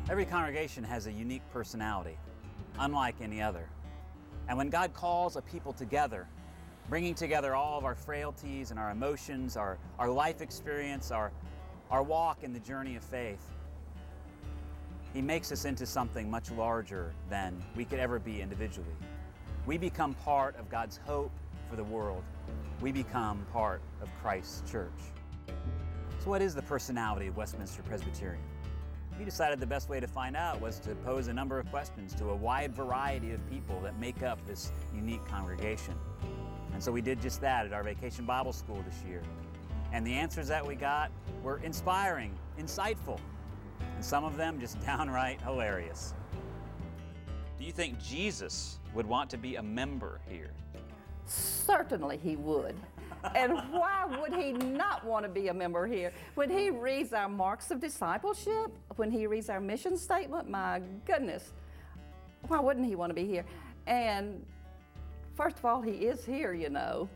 Every congregation has a unique personality, unlike any other. And when God calls a people together, bringing together all of our frailties and our emotions, our life experience, our walk in the journey of faith, He makes us into something much larger than we could ever be individually. We become part of God's hope for the world. We become part of Christ's church. So what is the personality of Westminster Presbyterian? We decided the best way to find out was to pose a number of questions to a wide variety of people that make up this unique congregation. And so we did just that at our Vacation Bible School this year. And the answers that we got were inspiring, insightful, and some of them just downright hilarious. Do you think Jesus would want to be a member here? Certainly he would. And why would he not want to be a member here? When he reads our marks of discipleship, when he reads our mission statement, my goodness, why wouldn't he want to be here? And first of all, he is here, you know,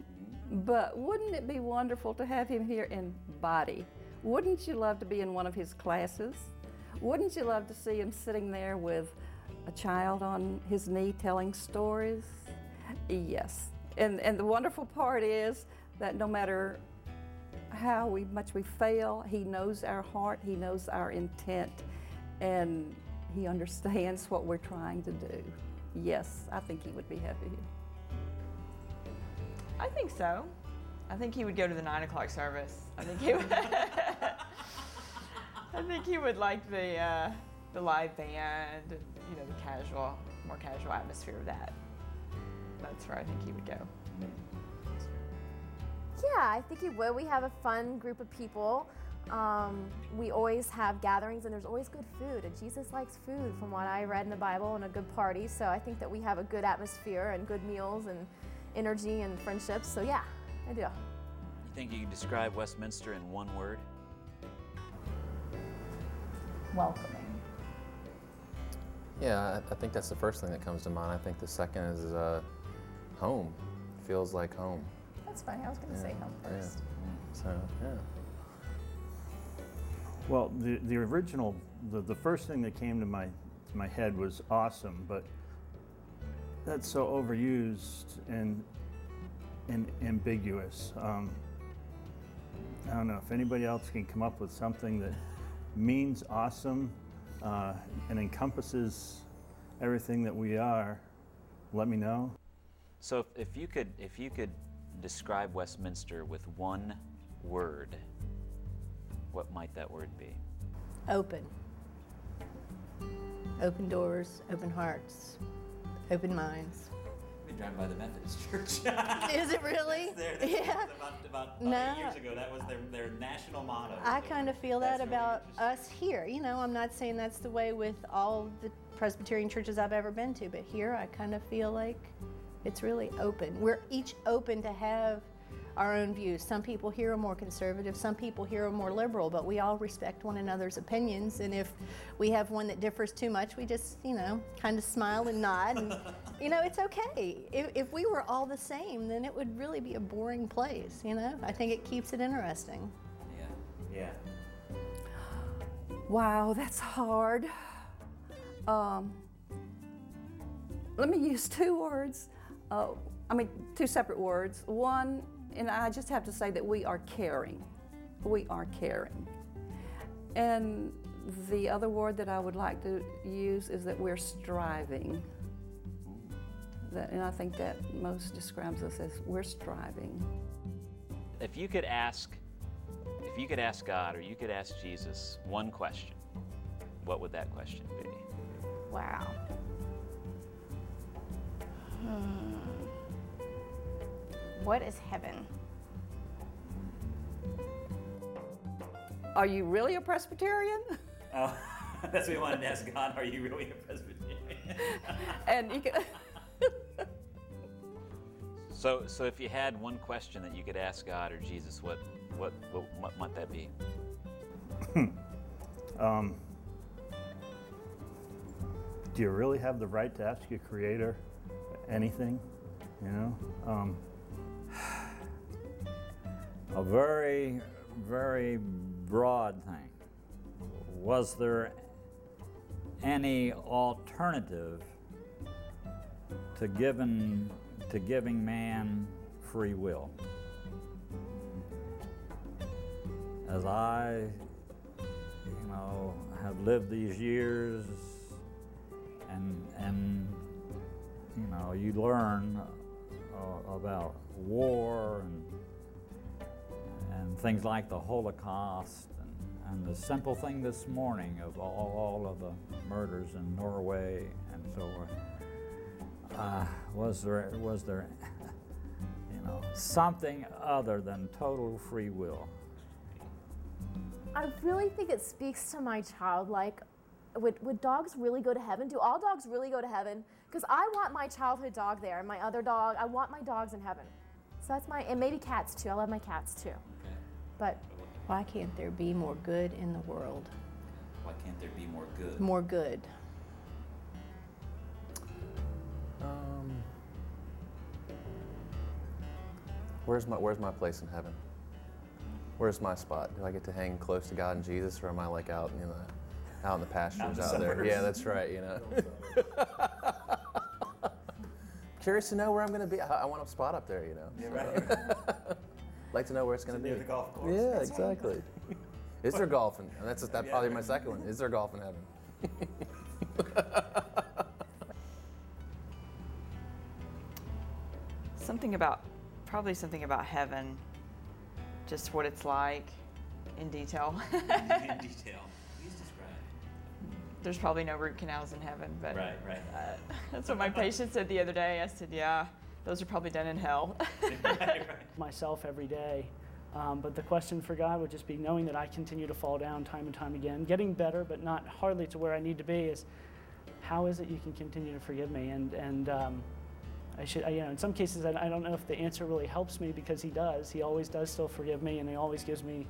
but wouldn't it be wonderful to have him here in body? Wouldn't you love to be in one of his classes? Wouldn't you love to see him sitting there with a child on his knee telling stories? Yes. And the wonderful part is that no matter how much we fail, he knows our heart, he knows our intent, and he understands what we're trying to do. Yes, I think he would be happy here. I think so. I think he would go to the 9 o'clock service. I think he would. I think he would like the live band, and, you know, the more casual atmosphere of that. That's where I think he would go. Yeah, I think he would. We have a fun group of people. We always have gatherings, and there's always good food. And Jesus likes food, from what I read in the Bible, and a good party. So I think that we have a good atmosphere and good meals and energy and friendships. So yeah, I do. You think you could describe Westminster in one word? Welcoming. Yeah, I think that's the first thing that comes to mind. I think the second is home. Feels like home. That's funny. I was going to say home first. Yeah. So, yeah. Well, the original, the first thing that came to my head was awesome, but that's so overused and ambiguous. I don't know if anybody else can come up with something that means awesome and encompasses everything that we are. Let me know. So if you could describe Westminster with one word, what might that word be? Open. Open doors, open hearts, open minds. We drive by the Methodist Church. Is it really? Yeah. About 8 years ago, that was their national motto. I kind of feel that That's about really us here. You know, I'm not saying that's the way with all the Presbyterian churches I've ever been to, but here I kind of feel like it's really open. We're each open to have our own views. Some people here are more conservative, some people here are more liberal, but we all respect one another's opinions. And if we have one that differs too much, we just, you know, kind of smile and nod. And, you know, it's okay. If we were all the same, then it would really be a boring place, you know? I think it keeps it interesting. Yeah. Wow, that's hard. Let me use two words. Two separate words. One, and I just have to say that we are caring. We are caring. And the other word that I would like to use is that we're striving. And I think that most describes us as we're striving. If you could ask God or you could ask Jesus one question, what would that question be? Wow. What is heaven? Are you really a Presbyterian? Oh, that's what we wanted to ask God. Are you really a Presbyterian? And you can. So if you had one question that you could ask God or Jesus, what might that be? Do you really have the right to ask your Creator anything? You know, a very, very broad thing. Was there any alternative to giving man free will. As I, have lived these years, and you learn about war and things like the Holocaust, and the simple thing this morning of all of the murders in Norway and so forth. Was there something other than total free will? I really think it speaks to my childlike. Would dogs really go to heaven? Do all dogs really go to heaven? Because I want my childhood dog there, and my other dog. I want my dogs in heaven. So that's and maybe cats too. I love my cats too. Okay. But Why can't there be more good in the world? Why can't there be more good? More good. Where's my place in heaven? Where's my spot? Do I get to hang close to God and Jesus, or am I like out in the pastures out there? Yeah, that's right. Curious to know where I'm going to be. I want a spot up there. Yeah, right. Like to know where it's going to be. Near the golf course. Yeah, exactly. Is there golf? That's probably my second one. Is there golf in heaven? Probably something about heaven, just what it's like in detail. In detail. Please describe. There's probably no root canals in heaven, but Right. that's what my patient said the other day. I said, yeah, those are probably done in hell. Right. Myself every day. But the question for God would just be knowing that I continue to fall down time and time again, getting better, but not hardly to where I need to be, is how is it you can continue to forgive me? And I should, in some cases, I don't know if the answer really helps me, because he does. He always does still forgive me, and he always gives me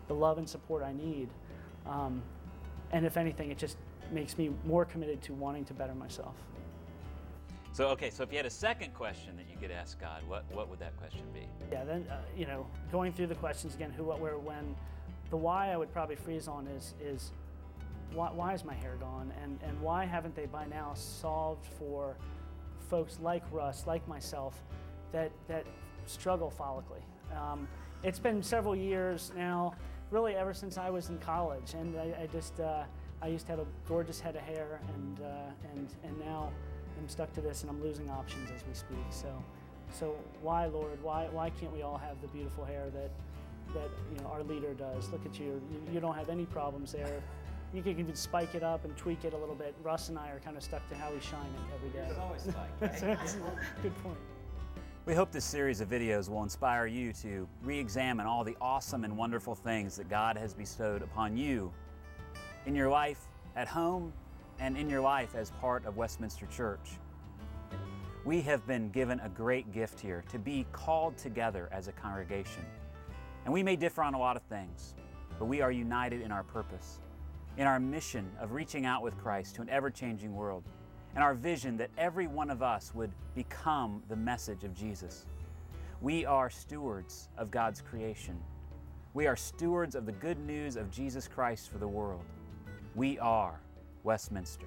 the love and support I need. And if anything, it just makes me more committed to wanting to better myself. So if you had a second question that you could ask God, what would that question be? Yeah, then, going through the questions again, who, what, where, when, the why I would probably freeze on is why is my hair gone? And why haven't they by now solved for folks like Russ, like myself, that struggle follically? It's been several years now, really ever since I was in college, and I used to have a gorgeous head of hair, and now I'm stuck to this, and I'm losing options as we speak. So why, Lord? Why can't we all have the beautiful hair that our leader does? Look at you. You don't have any problems there. You can even spike it up and tweak it a little bit. Russ and I are kind of stuck to how we shine it every day. It's always spiked, right? That's a good point. We hope this series of videos will inspire you to re-examine all the awesome and wonderful things that God has bestowed upon you in your life at home and in your life as part of Westminster Church. We have been given a great gift here to be called together as a congregation. And we may differ on a lot of things, but we are united in our purpose, in our mission of reaching out with Christ to an ever-changing world, and our vision that every one of us would become the message of Jesus. We are stewards of God's creation. We are stewards of the good news of Jesus Christ for the world. We are Westminster.